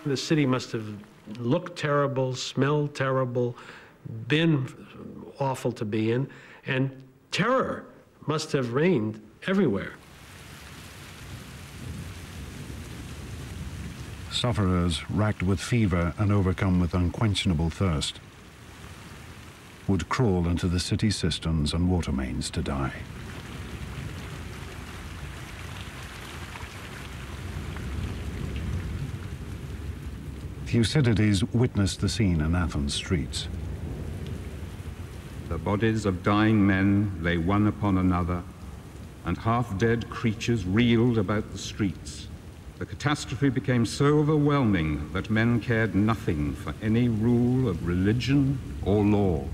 The city must have looked terrible, smelled terrible, been awful to be in, and terror must have reigned everywhere. Sufferers, racked with fever and overcome with unquenchable thirst, would crawl into the city cisterns and water mains to die. Thucydides witnessed the scene in Athens streets. The bodies of dying men lay one upon another, and half-dead creatures reeled about the streets. The catastrophe became so overwhelming that men cared nothing for any rule of religion or law.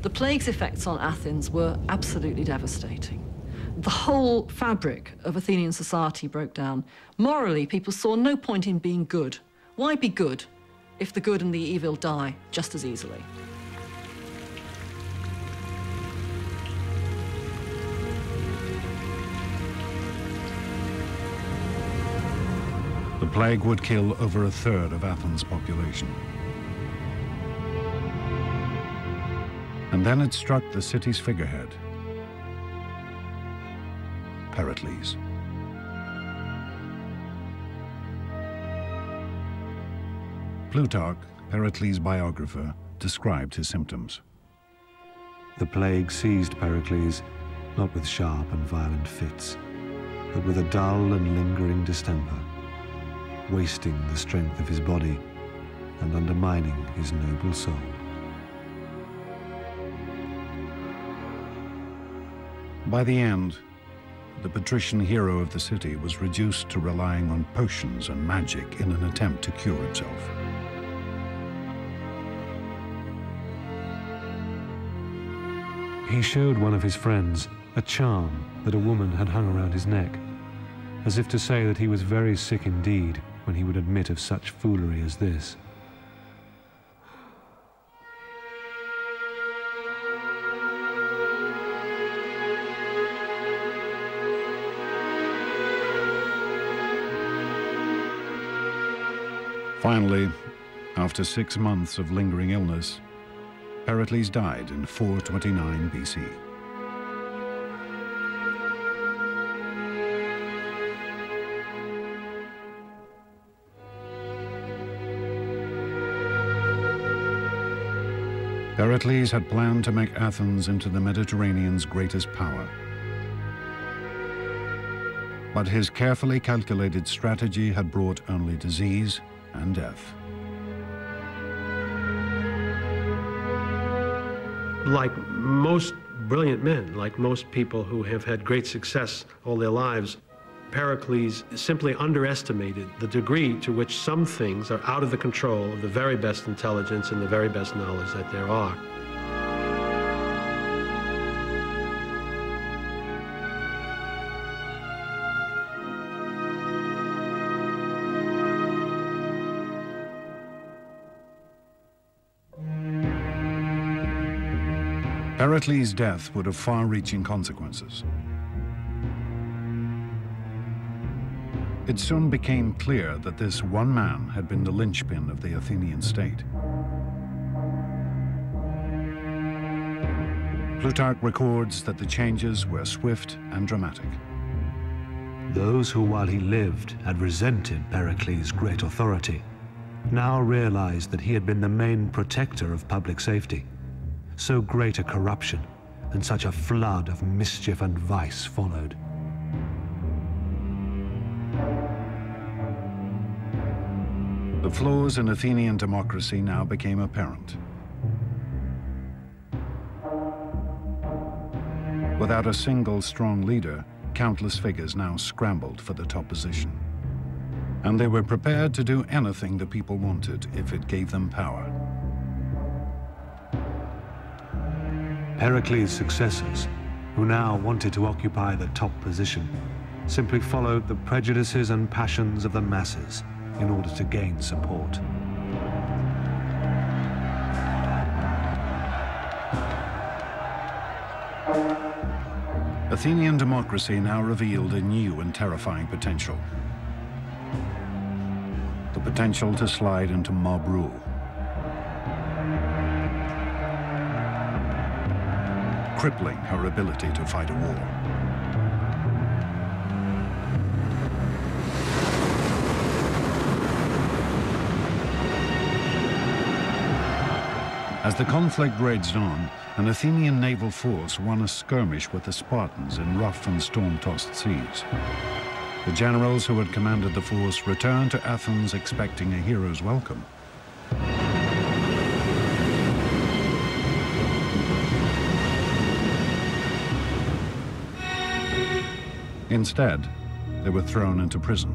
The plague's effects on Athens were absolutely devastating. The whole fabric of Athenian society broke down. Morally, people saw no point in being good. Why be good if the good and the evil die just as easily? The plague would kill over 1/3 of Athens' population. And then it struck the city's figurehead, Pericles. Plutarch, Pericles' biographer, described his symptoms. The plague seized Pericles, not with sharp and violent fits, but with a dull and lingering distemper, wasting the strength of his body and undermining his noble soul. By the end, the patrician hero of the city was reduced to relying on potions and magic in an attempt to cure himself. He showed one of his friends a charm that a woman had hung around his neck, as if to say that he was very sick indeed when he would admit of such foolery as this. Finally, after 6 months of lingering illness, Pericles died in 429 BC. Pericles had planned to make Athens into the Mediterranean's greatest power. But his carefully calculated strategy had brought only disease and death. Like most brilliant men, like most people who have had great success all their lives, Pericles simply underestimated the degree to which some things are out of the control of the very best intelligence and the very best knowledge that there are. Pericles' death would have far-reaching consequences. It soon became clear that this one man had been the linchpin of the Athenian state. Plutarch records that the changes were swift and dramatic. Those who, while he lived, had resented Pericles' great authority, now realized that he had been the main protector of public safety. So great a corruption and such a flood of mischief and vice followed. The flaws in Athenian democracy now became apparent. Without a single strong leader, countless figures now scrambled for the top position. And they were prepared to do anything the people wanted if it gave them power. Pericles' successors, who now wanted to occupy the top position, simply followed the prejudices and passions of the masses in order to gain support. Athenian democracy now revealed a new and terrifying potential. the potential to slide into mob rule. Crippling her ability to fight a war. As the conflict raged on, an Athenian naval force won a skirmish with the Spartans in rough and storm-tossed seas. The generals who had commanded the force returned to Athens expecting a hero's welcome. Instead, they were thrown into prison.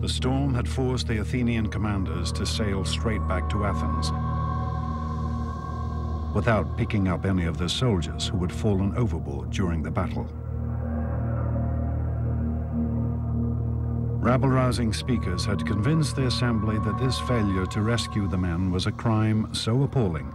The storm had forced the Athenian commanders to sail straight back to Athens, without picking up any of their soldiers who had fallen overboard during the battle. Rabble-rousing speakers had convinced the assembly that this failure to rescue the men was a crime so appalling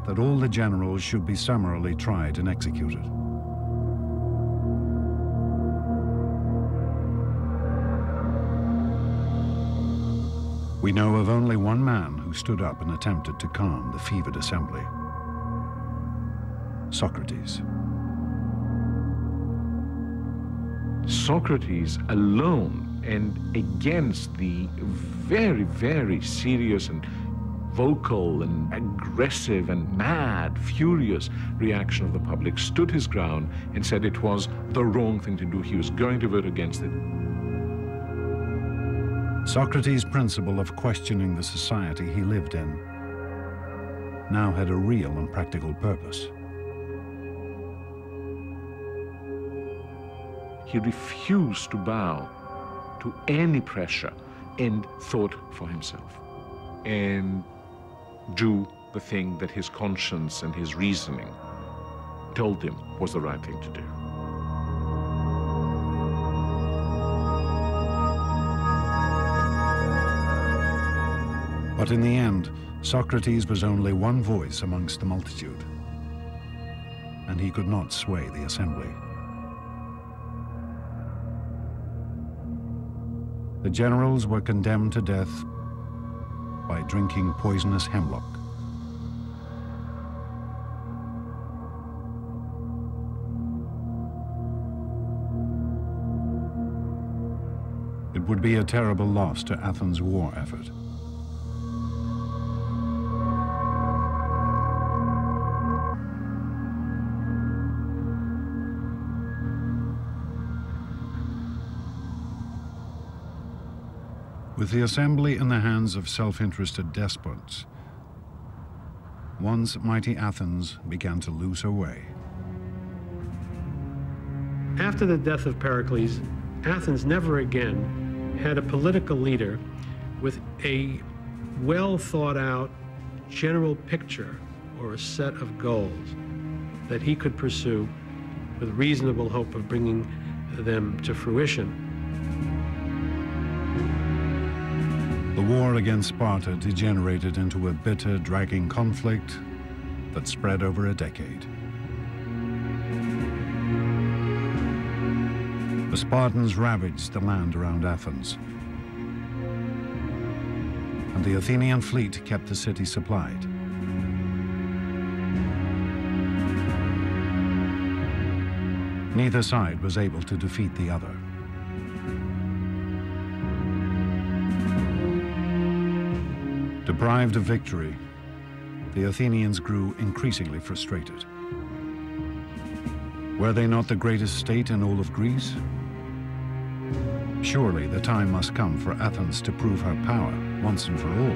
that all the generals should be summarily tried and executed. We know of only one man who stood up and attempted to calm the fevered assembly: Sokratis. Sokratis alone, and against the very, very serious and vocal and aggressive and mad, furious reaction of the public, stood his ground and said it was the wrong thing to do. He was going to vote against it. Socrates' principle of questioning the society he lived in now had a real and practical purpose. He refused to bow to any pressure and thought for himself and do the thing that his conscience and his reasoning told him was the right thing to do. But in the end, Socrates was only one voice amongst the multitude, and he could not sway the assembly. The generals were condemned to death by drinking poisonous hemlock. It would be a terrible loss to Athens' war effort. With the assembly in the hands of self-interested despots, once mighty Athens began to lose her way. After the death of Pericles, Athens never again had a political leader with a well-thought-out general picture or a set of goals that he could pursue with reasonable hope of bringing them to fruition. The war against Sparta degenerated into a bitter, dragging conflict that spread over a decade. The Spartans ravaged the land around Athens, and the Athenian fleet kept the city supplied. Neither side was able to defeat the other. Deprived of victory, the Athenians grew increasingly frustrated. Were they not the greatest state in all of Greece? Surely the time must come for Athens to prove her power once and for all.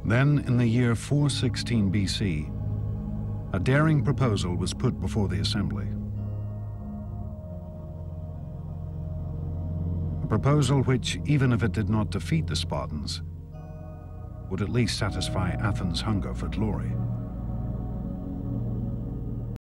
Then, in the year 416 BC, a daring proposal was put before the assembly. A proposal which, even if it did not defeat the Spartans, would at least satisfy Athens' hunger for glory.